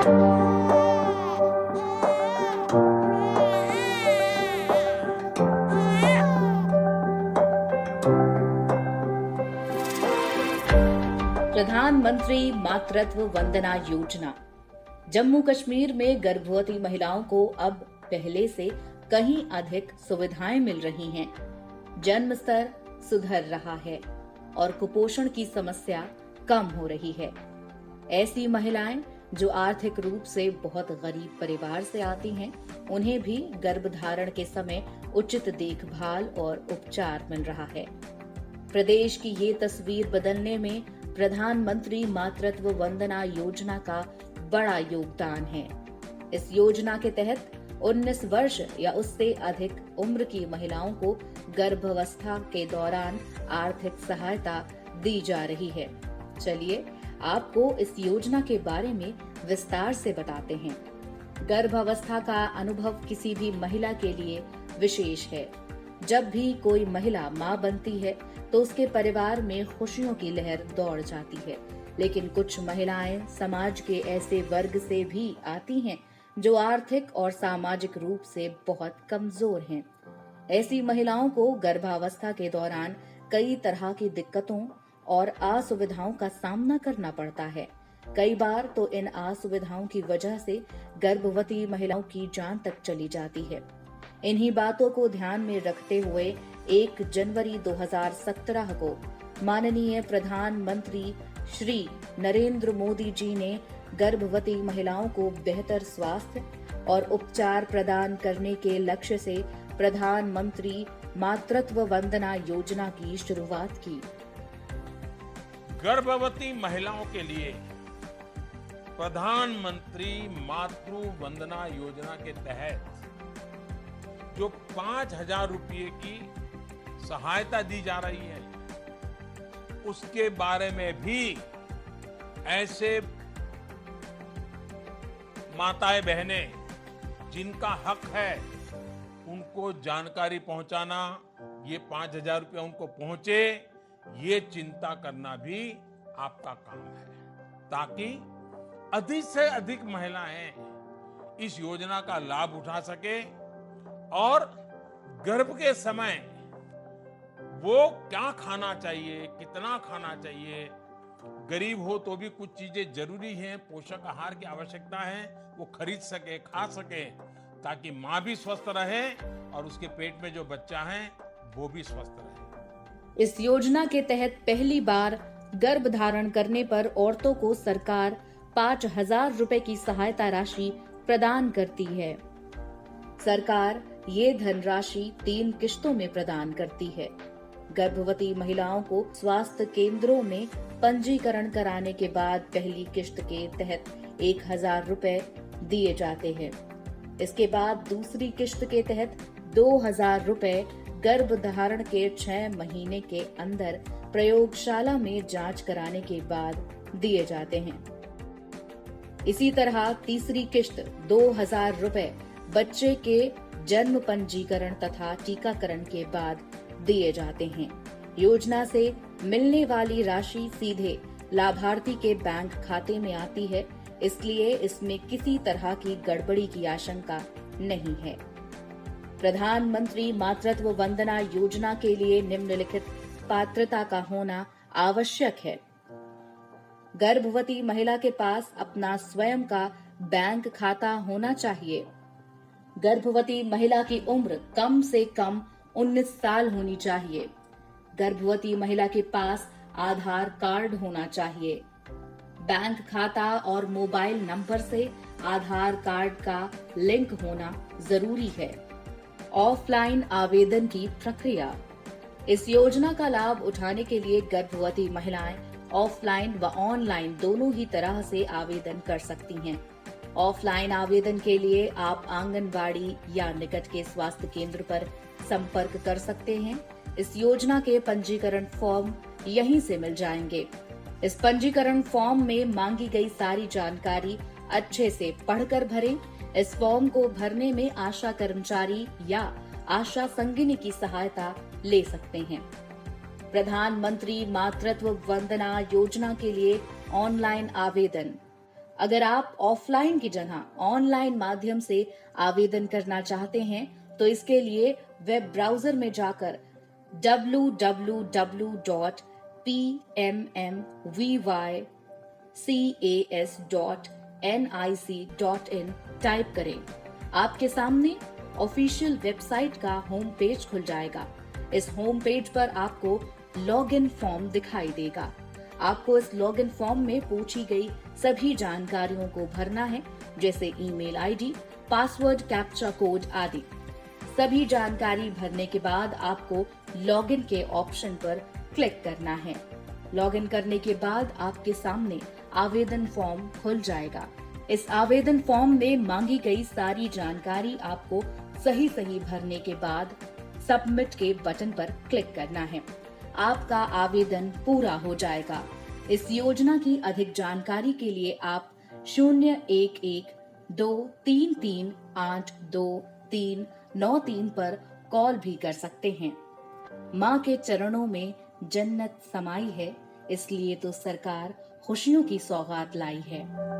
प्रधानमंत्री मातृत्व वंदना योजना। जम्मू कश्मीर में गर्भवती महिलाओं को अब पहले से कहीं अधिक सुविधाएं मिल रही हैं। जन्म स्तर सुधर रहा है और कुपोषण की समस्या कम हो रही है। ऐसी महिलाएं जो आर्थिक रूप से बहुत गरीब परिवार से आती हैं, उन्हें भी गर्भधारण के समय उचित देखभाल और उपचार मिल रहा है। प्रदेश की ये तस्वीर बदलने में प्रधानमंत्री मातृत्व वंदना योजना का बड़ा योगदान है। इस योजना के तहत 19 वर्ष या उससे अधिक उम्र की महिलाओं को गर्भावस्था के दौरान आर्थिक सहायता दी जा रही है। चलिए आपको इस योजना के बारे में विस्तार से बताते हैं। गर्भावस्था का अनुभव किसी भी महिला के लिए विशेष है। जब भी कोई महिला मां बनती है तो उसके परिवार में खुशियों की लहर दौड़ जाती है। लेकिन कुछ महिलाएं समाज के ऐसे वर्ग से भी आती हैं जो आर्थिक और सामाजिक रूप से बहुत कमजोर हैं। ऐसी महिलाओं को गर्भावस्था के दौरान कई तरह की दिक्कतों और असुविधाओं का सामना करना पड़ता है। कई बार तो इन असुविधाओं की वजह से गर्भवती महिलाओं की जान तक चली जाती है। इन्हीं बातों को ध्यान में रखते हुए 1 जनवरी 2017 को माननीय प्रधानमंत्री श्री नरेंद्र मोदी जी ने गर्भवती महिलाओं को बेहतर स्वास्थ्य और उपचार प्रदान करने के लक्ष्य से प्रधानमंत्री मातृत्व वंदना योजना की शुरुआत की। गर्भवती महिलाओं के लिए प्रधानमंत्री मातृ वंदना योजना के तहत जो 5,000 रुपये की सहायता दी जा रही है, उसके बारे में भी ऐसे माताएं बहनें जिनका हक है उनको जानकारी पहुंचाना, ये 5,000 रुपये उनको पहुंचे, ये चिंता करना भी आपका काम है, ताकि अधिक से अधिक महिलाएं इस योजना का लाभ उठा सके और गर्भ के समय वो क्या खाना चाहिए, कितना खाना चाहिए, गरीब हो तो भी कुछ चीजें जरूरी हैं, पोषक आहार की आवश्यकता है, वो खरीद सके, खा सके, ताकि माँ भी स्वस्थ रहे और उसके पेट में जो बच्चा है वो भी स्वस्थ रहे। इस योजना के तहत पहली बार गर्भ धारण करने पर औरतों को सरकार 5,000 रुपए की सहायता राशि प्रदान करती है। सरकार ये धनराशि 3 किश्तों में प्रदान करती है। गर्भवती महिलाओं को स्वास्थ्य केंद्रों में पंजीकरण कराने के बाद पहली किश्त के तहत 1,000 रुपए दिए जाते हैं। इसके बाद दूसरी किश्त के तहत 2,000 रुपए गर्भ धारण के 6 महीने के अंदर प्रयोगशाला में जांच कराने के बाद दिए जाते हैं। इसी तरह तीसरी किश्त 2,000 रुपए बच्चे के जन्म पंजीकरण तथा टीकाकरण के बाद दिए जाते हैं। योजना से मिलने वाली राशि सीधे लाभार्थी के बैंक खाते में आती है, इसलिए इसमें किसी तरह की गड़बड़ी की आशंका नहीं है। प्रधानमंत्री मातृत्व वंदना योजना के लिए निम्नलिखित पात्रता का होना आवश्यक है। गर्भवती महिला के पास अपना स्वयं का बैंक खाता होना चाहिए। गर्भवती महिला की उम्र कम से कम 19 साल होनी चाहिए। गर्भवती महिला के पास आधार कार्ड होना चाहिए। बैंक खाता और मोबाइल नंबर से आधार कार्ड का लिंक होना जरूरी है। ऑफलाइन आवेदन की प्रक्रिया। इस योजना का लाभ उठाने के लिए गर्भवती महिलाएं ऑफलाइन व ऑनलाइन दोनों ही तरह से आवेदन कर सकती हैं। ऑफलाइन आवेदन के लिए आप आंगनबाड़ी या निकट के स्वास्थ्य केंद्र पर संपर्क कर सकते हैं। इस योजना के पंजीकरण फॉर्म यहीं से मिल जाएंगे। इस पंजीकरण फॉर्म में मांगी गई सारी जानकारी अच्छे से पढ़कर भरें। इस फॉर्म को भरने में आशा कर्मचारी या आशा संगिनी की सहायता ले सकते हैं। प्रधानमंत्री मातृत्व वंदना योजना के लिए ऑनलाइन आवेदन अगर आप ऑफलाइन की जगह ऑनलाइन माध्यम से आवेदन करना चाहते हैं तो इसके लिए वेब ब्राउजर में जाकर www.pmmvycas.nic.in टाइप करें। आपके सामने ऑफिशियल वेबसाइट का होम पेज खुल जाएगा। इस होम पेज पर आपको लॉगिन फॉर्म दिखाई देगा। आपको इस लॉगिन फॉर्म में पूछी गई सभी जानकारियों को भरना है, जैसे email ID, password, captcha code आदि। सभी जानकारी भरने के बाद आपको लॉगिन के ऑप्शन पर क्लिक करना है। लॉगिन करने के बाद आपके सामने आवेदन फॉर्म खुल जाएगा। इस आवेदन फॉर्म में मांगी गई सारी जानकारी आपको सही भरने के बाद सबमिट के बटन पर क्लिक करना है। आपका आवेदन पूरा हो जाएगा। इस योजना की अधिक जानकारी के लिए आप 011-233-82393 पर कॉल भी कर सकते हैं। माँ के चरणों में जन्नत समाई है, इसलिए तो सरकार खुशियों की सौगात लाई है।